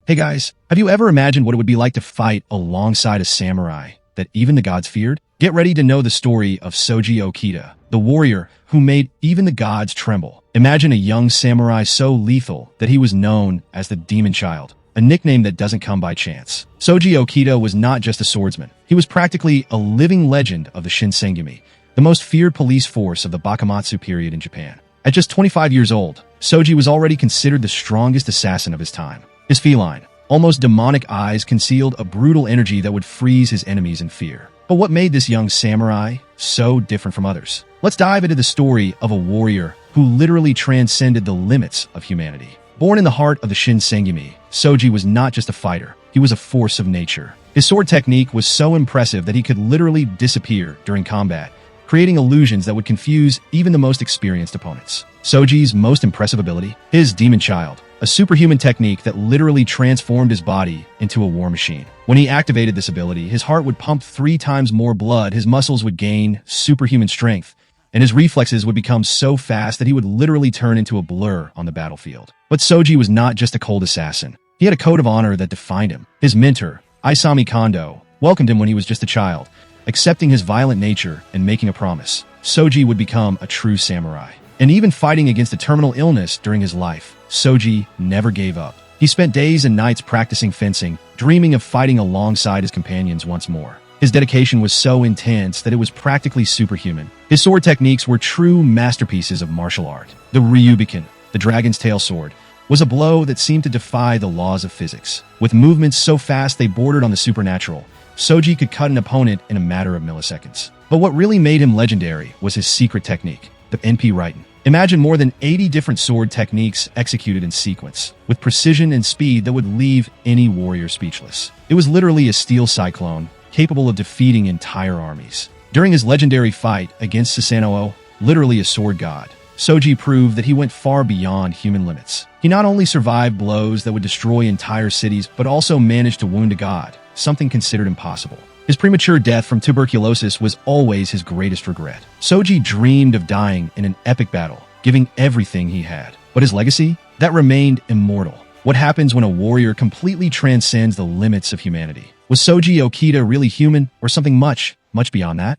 Hey guys, have you ever imagined what it would be like to fight alongside a samurai that even the gods feared? Get ready to know the story of Soji Okita, the warrior who made even the gods tremble. Imagine a young samurai so lethal that he was known as the Demon Child, a nickname that doesn't come by chance. Soji Okita was not just a swordsman. He was practically a living legend of the Shinsengumi, the most feared police force of the bakumatsu period in Japan. At just 25 years old, Soji was already considered the strongest assassin of his time. His feline, almost demonic eyes concealed a brutal energy that would freeze his enemies in fear. But what made this young samurai so different from others? Let's dive into the story of a warrior who literally transcended the limits of humanity. Born in the heart of the Shinsengumi, Soji was not just a fighter, he was a force of nature. His sword technique was so impressive that he could literally disappear during combat, creating illusions that would confuse even the most experienced opponents. Soji's most impressive ability? His Demon Child, a superhuman technique that literally transformed his body into a war machine. When he activated this ability, his heart would pump 3 times more blood, his muscles would gain superhuman strength, and his reflexes would become so fast that he would literally turn into a blur on the battlefield. But Soji was not just a cold assassin. He had a code of honor that defined him. His mentor, Isami Kondo, welcomed him when he was just a child, accepting his violent nature and making a promise. Soji would become a true samurai. And even fighting against a terminal illness during his life, Soji never gave up. He spent days and nights practicing fencing, dreaming of fighting alongside his companions once more. His dedication was so intense that it was practically superhuman. His sword techniques were true masterpieces of martial art. The Ryubikin, the dragon's tail sword, was a blow that seemed to defy the laws of physics. With movements so fast they bordered on the supernatural, Soji could cut an opponent in a matter of milliseconds. But what really made him legendary was his secret technique, the NP Raiten. Imagine more than 80 different sword techniques executed in sequence, with precision and speed that would leave any warrior speechless. It was literally a steel cyclone, capable of defeating entire armies. During his legendary fight against Susanoo, literally a sword god, Soji proved that he went far beyond human limits. He not only survived blows that would destroy entire cities, but also managed to wound a god, something considered impossible. His premature death from tuberculosis was always his greatest regret. Soji dreamed of dying in an epic battle, giving everything he had. But his legacy? That remained immortal. What happens when a warrior completely transcends the limits of humanity? Was Soji Okita really human, or something much, much beyond that?